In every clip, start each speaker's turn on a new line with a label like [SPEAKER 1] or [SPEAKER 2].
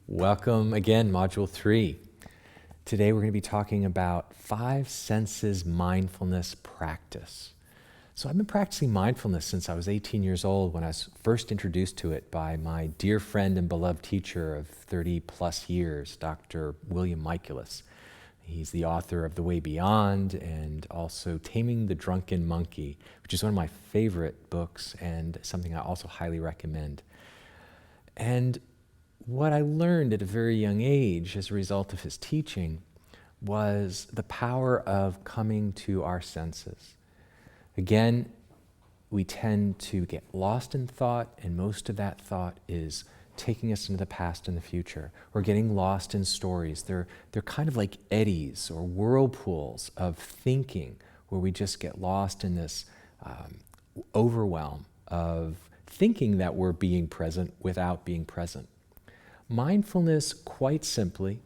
[SPEAKER 1] Welcome again, Module 3. Today we're going to be talking about 5 senses mindfulness practice. So I've been practicing mindfulness since I was 18 years old when I was first introduced to it by my dear friend and beloved teacher of 30 plus years, Dr. Wihle. He's the author of The Way Beyond and also Taming the Drunken Monkey, which is one of my favorite books and something I also highly recommend. And what I learned at a very young age as a result of his teaching was the power of coming to our senses. Again, we tend to get lost in thought, and most of that thought is taking us into the past and the future. We're getting lost in stories. They're kind of like eddies or whirlpools of thinking where we just get lost in this overwhelm of thinking that we're being present without being present. Mindfulness, quite simply,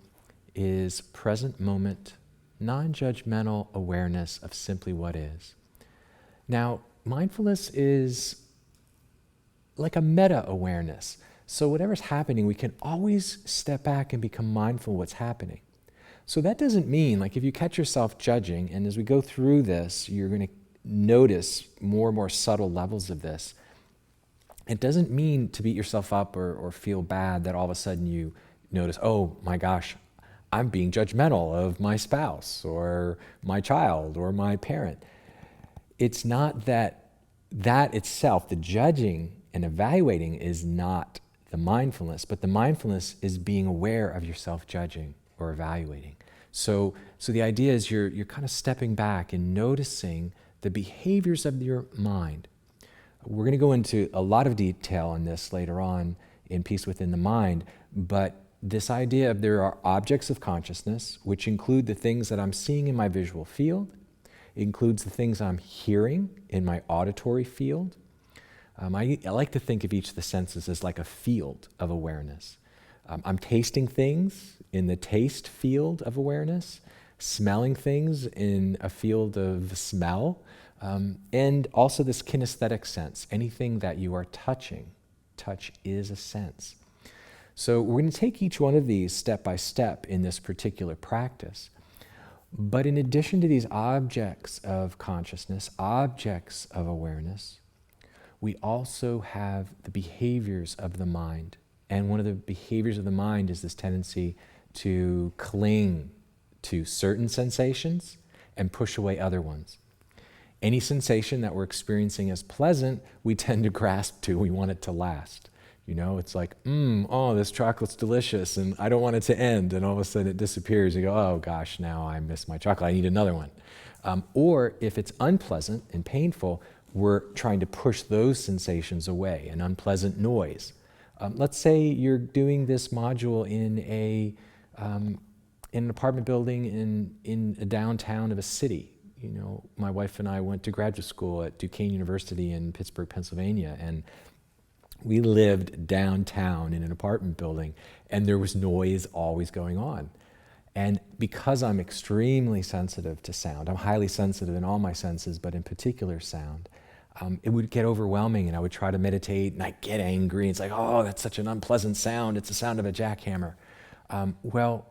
[SPEAKER 1] is present moment, non-judgmental awareness of simply what is. Now, mindfulness is like a meta-awareness. So whatever's happening, we can always step back and become mindful of what's happening. So that doesn't mean, like if you catch yourself judging, and as we go through this, you're going to notice more and more subtle levels of this. It doesn't mean to beat yourself up or feel bad that all of a sudden you notice, oh my gosh, I'm being judgmental of my spouse or my child or my parent. It's not that itself, the judging and evaluating, is not the mindfulness, but the mindfulness is being aware of yourself judging or evaluating. So the idea is you're kind of stepping back and noticing the behaviors of your mind. We're going to go into a lot of detail on this later on in Peace Within the Mind, but this idea of there are objects of consciousness, which include the things that I'm seeing in my visual field. It includes the things I'm hearing in my auditory field. I like to think of each of the senses as like a field of awareness. I'm tasting things in the taste field of awareness, smelling things in a field of smell, and also this kinesthetic sense. Anything that you are touching, touch is a sense. So we're going to take each one of these step by step in this particular practice. But in addition to these objects of consciousness, objects of awareness, we also have the behaviors of the mind. And one of the behaviors of the mind is this tendency to cling to certain sensations and push away other ones. Any sensation that we're experiencing as pleasant, we tend to grasp to. We want it to last. You know, it's like, oh, this chocolate's delicious, and I don't want it to end. And all of a sudden it disappears. You go, oh gosh, now I miss my chocolate. I need another one. Or if it's unpleasant and painful, we're trying to push those sensations away, an unpleasant noise. Let's say you're doing this module in an apartment building in a downtown of a city. You know, my wife and I went to graduate school at Duquesne University in Pittsburgh, Pennsylvania, and we lived downtown in an apartment building, and there was noise always going on. And because I'm extremely sensitive to sound, I'm highly sensitive in all my senses, but in particular sound, it would get overwhelming, and I would try to meditate, and I'd get angry. It's like, oh, that's such an unpleasant sound. It's the sound of a jackhammer. Well,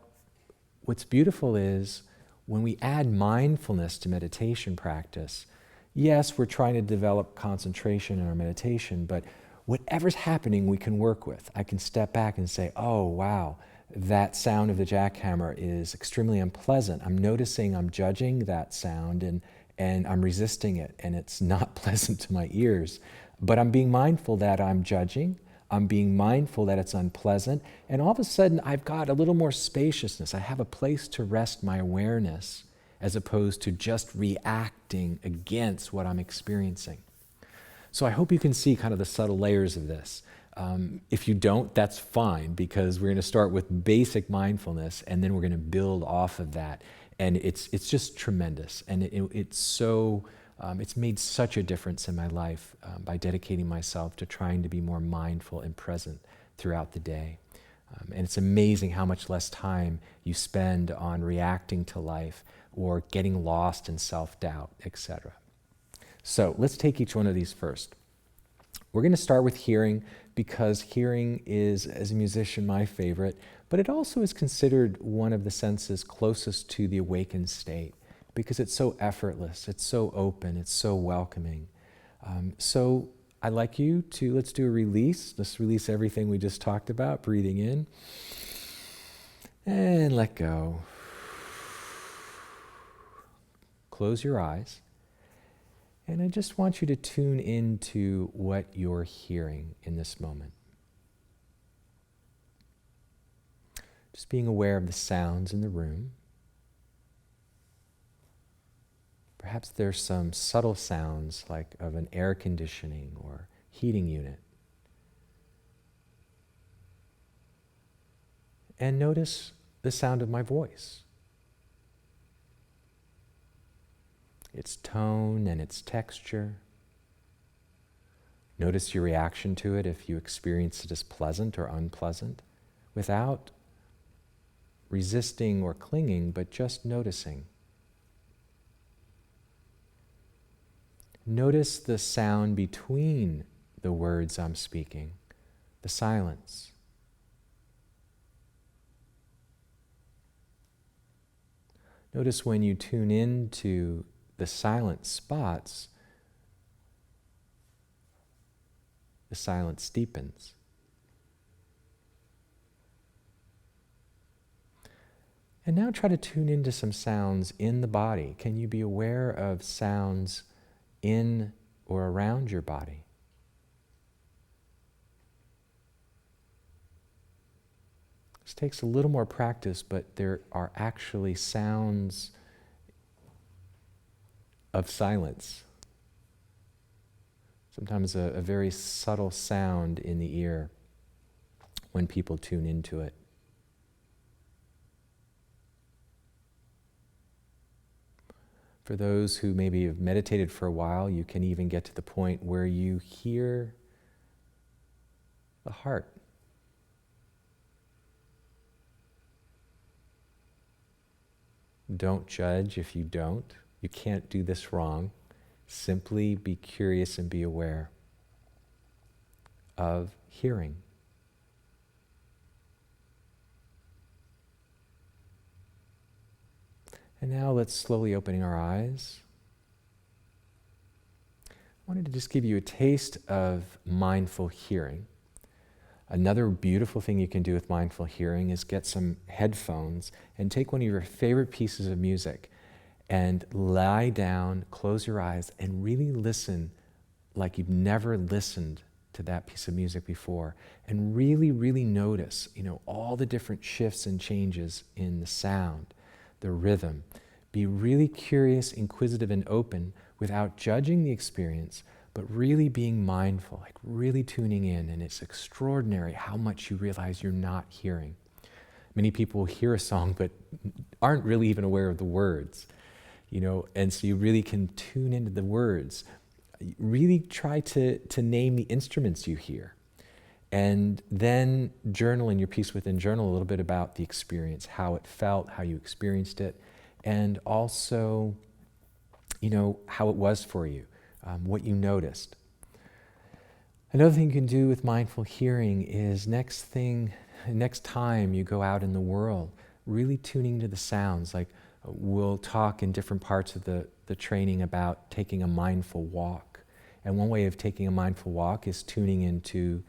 [SPEAKER 1] what's beautiful is when we add mindfulness to meditation practice, yes, we're trying to develop concentration in our meditation, but whatever's happening, we can work with. I can step back and say, oh, wow, that sound of the jackhammer is extremely unpleasant. I'm noticing I'm judging that sound and I'm resisting it, and it's not pleasant to my ears. But I'm being mindful that I'm judging. I'm being mindful that it's unpleasant. And all of a sudden, I've got a little more spaciousness. I have a place to rest my awareness as opposed to just reacting against what I'm experiencing. So I hope you can see kind of the subtle layers of this. If you don't, that's fine, because we're going to start with basic mindfulness, and then we're going to build off of that. And it's just tremendous. And it's made such a difference in my life by dedicating myself to trying to be more mindful and present throughout the day. And it's amazing how much less time you spend on reacting to life or getting lost in self-doubt, etc. So let's take each one of these first. We're going to start with hearing because hearing is, as a musician, my favorite, but it also is considered one of the senses closest to the awakened state because it's so effortless, it's so open, it's so welcoming. So I'd like you to, let's do a release. Let's release everything we just talked about, breathing in and let go. Close your eyes. And I just want you to tune into what you're hearing in this moment. Just being aware of the sounds in the room. Perhaps there's some subtle sounds like of an air conditioning or heating unit. And notice the sound of my voice. Its tone and its texture. Notice your reaction to it if you experience it as pleasant or unpleasant, without resisting or clinging, but just noticing. Notice the sound between the words I'm speaking, the silence. Notice when you tune into the silent spots, the silence deepens. And now try to tune into some sounds in the body. Can you be aware of sounds in or around your body? This takes a little more practice, but there are actually sounds of silence. Sometimes a very subtle sound in the ear when people tune into it. For those who maybe have meditated for a while, you can even get to the point where you hear the heart. Don't judge if you don't. You can't do this wrong. Simply be curious and be aware of hearing. And now let's slowly opening our eyes. I wanted to just give you a taste of mindful hearing. Another beautiful thing you can do with mindful hearing is get some headphones and take one of your favorite pieces of music and lie down, close your eyes, and really listen like you've never listened to that piece of music before. And really, really notice, all the different shifts and changes in the sound, the rhythm. Be really curious, inquisitive, and open without judging the experience, but really being mindful, like really tuning in. And it's extraordinary how much you realize you're not hearing. Many people hear a song but aren't really even aware of the words. And so you really can tune into the words. Really try to name the instruments you hear. And then journal in your Peace Within journal a little bit about the experience, how it felt, how you experienced it, and also, how it was for you, what you noticed. Another thing you can do with mindful hearing is next time you go out in the world, really tuning to the sounds. Like we'll talk in different parts of the training about taking a mindful walk. And one way of taking a mindful walk is tuning into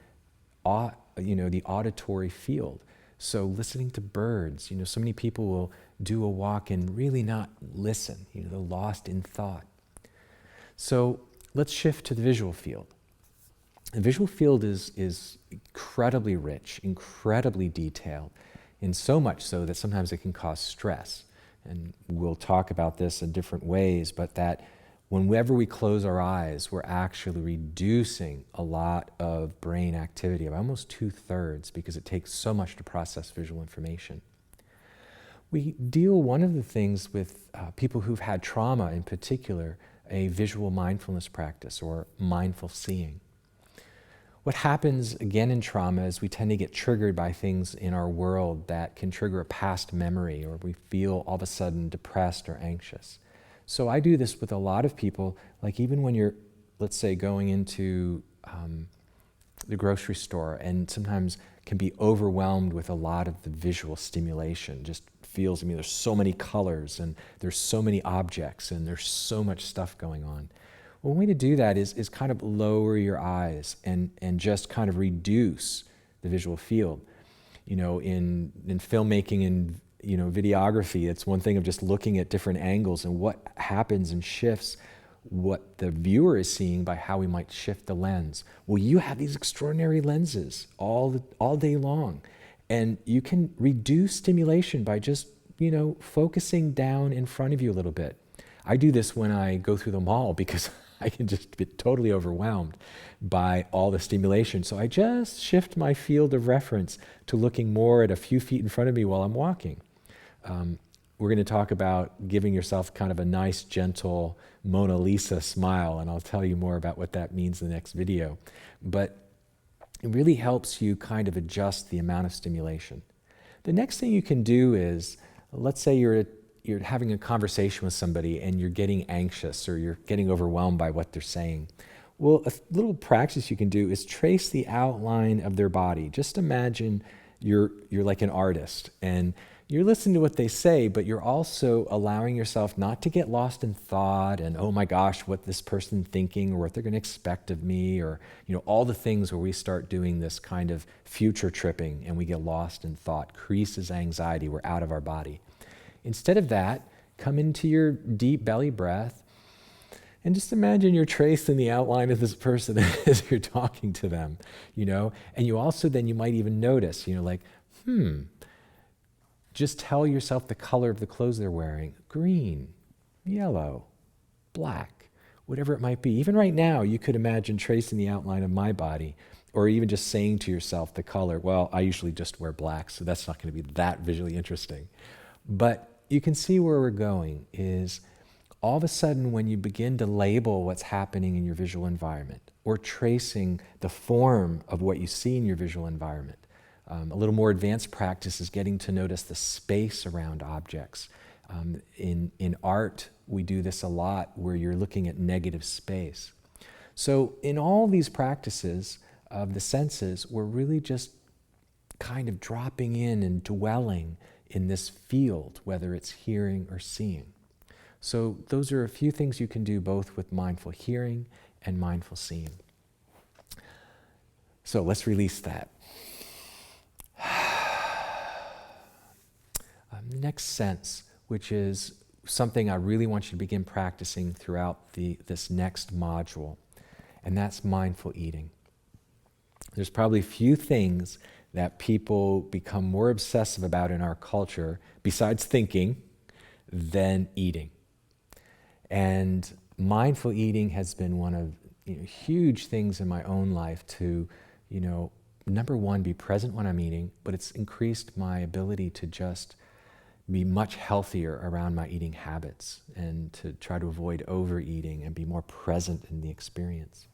[SPEAKER 1] the auditory field. So listening to birds, so many people will do a walk and really not listen, they're lost in thought. So let's shift to the visual field. The visual field is incredibly rich, incredibly detailed, and so much so that sometimes it can cause stress. And we'll talk about this in different ways, but that whenever we close our eyes, we're actually reducing a lot of brain activity, of almost 2/3, because it takes so much to process visual information. We deal, one of the things with people who've had trauma in particular, a visual mindfulness practice or mindful seeing. What happens again in trauma is we tend to get triggered by things in our world that can trigger a past memory, or we feel all of a sudden depressed or anxious. So I do this with a lot of people, like even when you're, let's say, going into the grocery store and sometimes can be overwhelmed with a lot of the visual stimulation. Just feels, there's so many colors and there's so many objects and there's so much stuff going on. Well, one way to do that is kind of lower your eyes and just kind of reduce the visual field. In filmmaking and videography, it's one thing of just looking at different angles and what happens and shifts what the viewer is seeing by how we might shift the lens. Well, you have these extraordinary lenses all day long, and you can reduce stimulation by just focusing down in front of you a little bit. I do this when I go through the mall because I can just get totally overwhelmed by all the stimulation. So I just shift my field of reference to looking more at a few feet in front of me while I'm walking. We're going to talk about giving yourself kind of a nice, gentle Mona Lisa smile, and I'll tell you more about what that means in the next video. But it really helps you kind of adjust the amount of stimulation. The next thing you can do is, let's say you're having a conversation with somebody and you're getting anxious or you're getting overwhelmed by what they're saying. Well, a little practice you can do is trace the outline of their body. Just imagine you're like an artist and you're listening to what they say, but you're also allowing yourself not to get lost in thought and, oh my gosh, what this person thinking or what they're going to expect of me, or all the things where we start doing this kind of future tripping and we get lost in thought, creases anxiety, we're out of our body. Instead of that, come into your deep belly breath and just imagine you're tracing the outline of this person as you're talking to them, and you also then you might even notice, just tell yourself the color of the clothes they're wearing: green, yellow, black, whatever it might be. Even right now, you could imagine tracing the outline of my body, or even just saying to yourself the color. Well, I usually just wear black, so that's not going to be that visually interesting. But you can see where we're going is all of a sudden when you begin to label what's happening in your visual environment or tracing the form of what you see in your visual environment. A little more advanced practice is getting to notice the space around objects. In art, we do this a lot where you're looking at negative space. So in all these practices of the senses, we're really just kind of dropping in and dwelling in this field, whether it's hearing or seeing. So those are a few things you can do both with mindful hearing and mindful seeing. So let's release that. The next sense, which is something I really want you to begin practicing throughout this next module, and that's mindful eating. There's probably few things that people become more obsessive about in our culture, besides thinking, than eating. And mindful eating has been one of huge things in my own life to, number one, be present when I'm eating, but it's increased my ability to just be much healthier around my eating habits and to try to avoid overeating and be more present in the experience.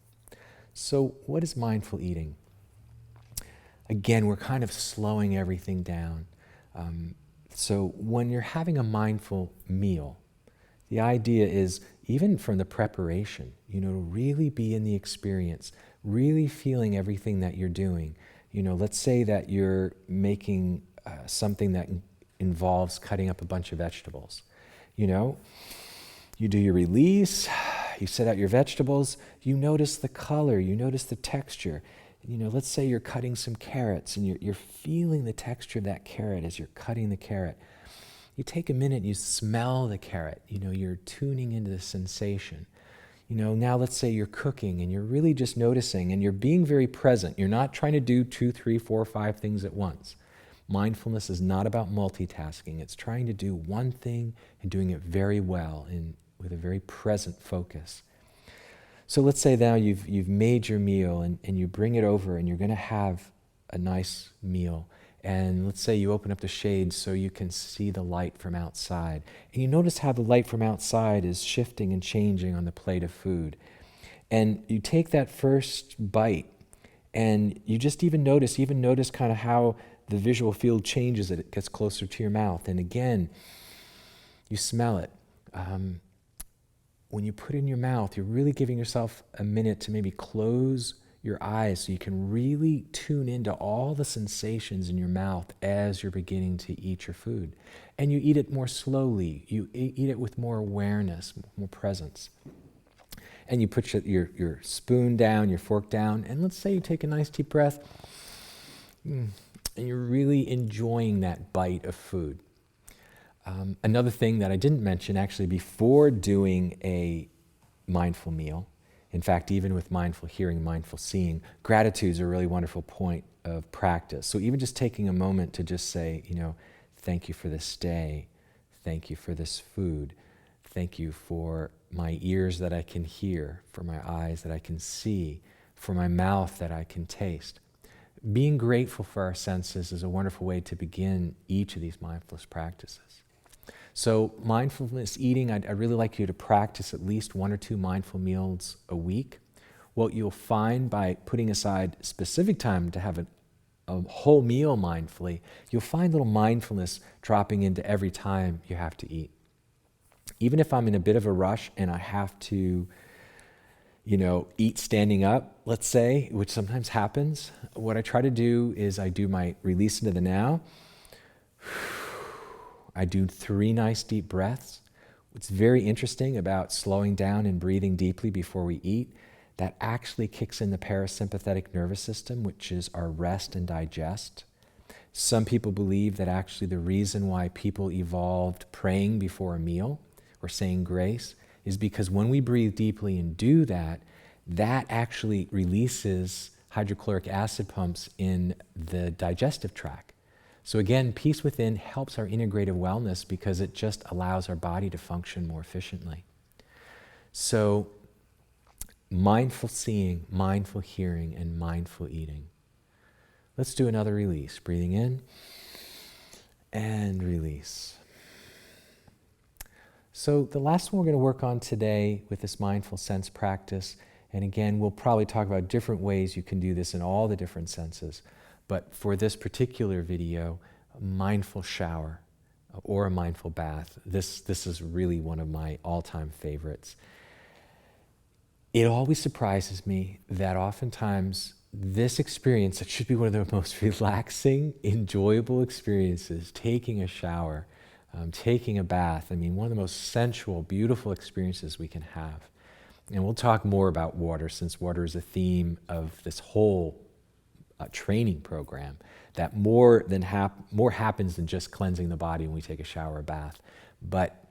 [SPEAKER 1] So what is mindful eating? Again, we're kind of slowing everything down. So when you're having a mindful meal, the idea is, even from the preparation, to really be in the experience, really feeling everything that you're doing. Let's say that you're making something that involves cutting up a bunch of vegetables. You do your release, you set out your vegetables, you notice the color, you notice the texture. Let's say you're cutting some carrots and you're feeling the texture of that carrot as you're cutting the carrot. You take a minute, you smell the carrot, you're tuning into the sensation. Now let's say you're cooking and you're really just noticing and you're being very present. You're not trying to do 2, 3, 4, 5 things at once. Mindfulness is not about multitasking. It's trying to do one thing and doing it very well and with a very present focus. So let's say now you've made your meal and you bring it over and you're going to have a nice meal. And let's say you open up the shades so you can see the light from outside. And you notice how the light from outside is shifting and changing on the plate of food. And you take that first bite and you just even notice kind of how the visual field changes as it gets closer to your mouth. And again, you smell it. When you put it in your mouth, you're really giving yourself a minute to maybe close your eyes so you can really tune into all the sensations in your mouth as you're beginning to eat your food. And you eat it more slowly. You eat it with more awareness, more presence. And you put your spoon down, your fork down, and let's say you take a nice deep breath, and you're really enjoying that bite of food. Another thing that I didn't mention actually before doing a mindful meal, in fact, even with mindful hearing, mindful seeing, gratitude is a really wonderful point of practice. So even just taking a moment to just say, thank you for this day, thank you for this food, thank you for my ears that I can hear, for my eyes that I can see, for my mouth that I can taste. Being grateful for our senses is a wonderful way to begin each of these mindfulness practices. So mindfulness eating, I'd really like you to practice at least 1 or 2 mindful meals a week. What you'll find by putting aside specific time to have a whole meal mindfully, you'll find little mindfulness dropping into every time you have to eat. Even if I'm in a bit of a rush and I have to, eat standing up, let's say, which sometimes happens, what I try to do is I do my release into the now. I do 3 nice deep breaths. What's very interesting about slowing down and breathing deeply before we eat, that actually kicks in the parasympathetic nervous system, which is our rest and digest. Some people believe that actually the reason why people evolved praying before a meal or saying grace is because when we breathe deeply and do that, that actually releases hydrochloric acid pumps in the digestive tract. So again, peace within helps our integrative wellness because it just allows our body to function more efficiently. So mindful seeing, mindful hearing, and mindful eating. Let's do another release. Breathing in and release. So the last one we're going to work on today with this mindful sense practice, and again, we'll probably talk about different ways you can do this in all the different senses. But for this particular video, a mindful shower or a mindful bath, this is really one of my all-time favorites. It always surprises me that oftentimes this experience, that should be one of the most relaxing, enjoyable experiences, taking a shower, taking a bath, one of the most sensual, beautiful experiences we can have. And we'll talk more about water, since water is a theme of this whole training program, that more happens than just cleansing the body when we take a shower or bath. But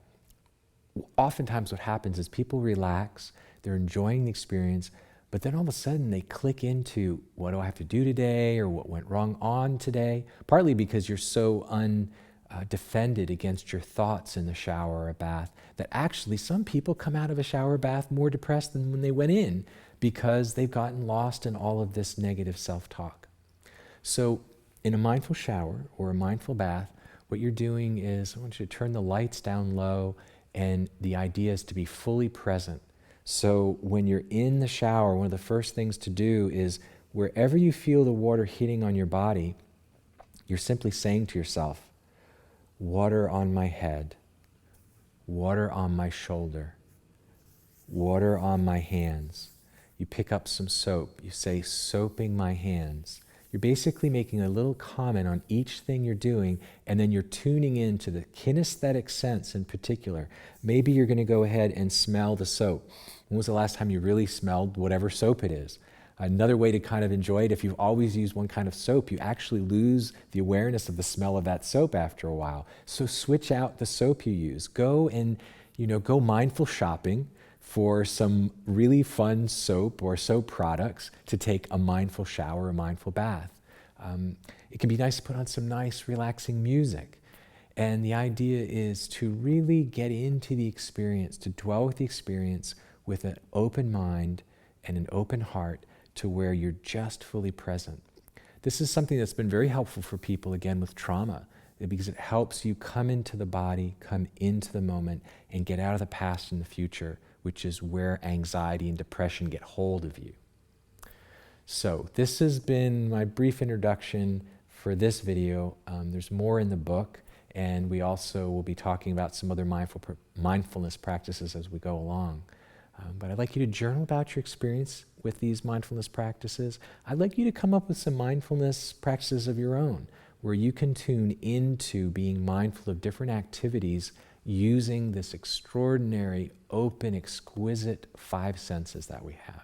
[SPEAKER 1] oftentimes what happens is people relax, they're enjoying the experience, but then all of a sudden they click into, what do I have to do today, or what went wrong on today? Partly because you're so defended against your thoughts in the shower or a bath, that actually some people come out of a shower or bath more depressed than when they went in, because they've gotten lost in all of this negative self-talk. So in a mindful shower or a mindful bath, what you're doing is, I want you to turn the lights down low, and the idea is to be fully present. So when you're in the shower, one of the first things to do is, wherever you feel the water hitting on your body, you're simply saying to yourself, water on my head, water on my shoulder, water on my hands. You pick up some soap, you say, soaping my hands. You're basically making a little comment on each thing you're doing, and then you're tuning into the kinesthetic sense in particular. Maybe you're going to go ahead and smell the soap. When was the last time you really smelled whatever soap it is? Another way to kind of enjoy it, if you've always used one kind of soap, you actually lose the awareness of the smell of that soap after a while. So switch out the soap you use. Go and, go mindful shopping for some really fun soap or soap products to take a mindful shower, a mindful bath. It can be nice to put on some nice, relaxing music. And the idea is to really get into the experience, to dwell with the experience with an open mind and an open heart, to where you're just fully present. This is something that's been very helpful for people, again, with trauma, because it helps you come into the body, come into the moment, and get out of the past and the future, which is where anxiety and depression get hold of you. So this has been my brief introduction for this video. There's more in the book, and we also will be talking about some other mindfulness practices as we go along. But I'd like you to journal about your experience with these mindfulness practices. I'd like you to come up with some mindfulness practices of your own, where you can tune into being mindful of different activities using this extraordinary, open, exquisite 5 senses that we have.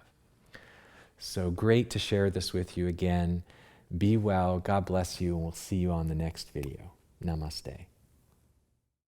[SPEAKER 1] So great to share this with you again. Be well, God bless you, and we'll see you on the next video. Namaste.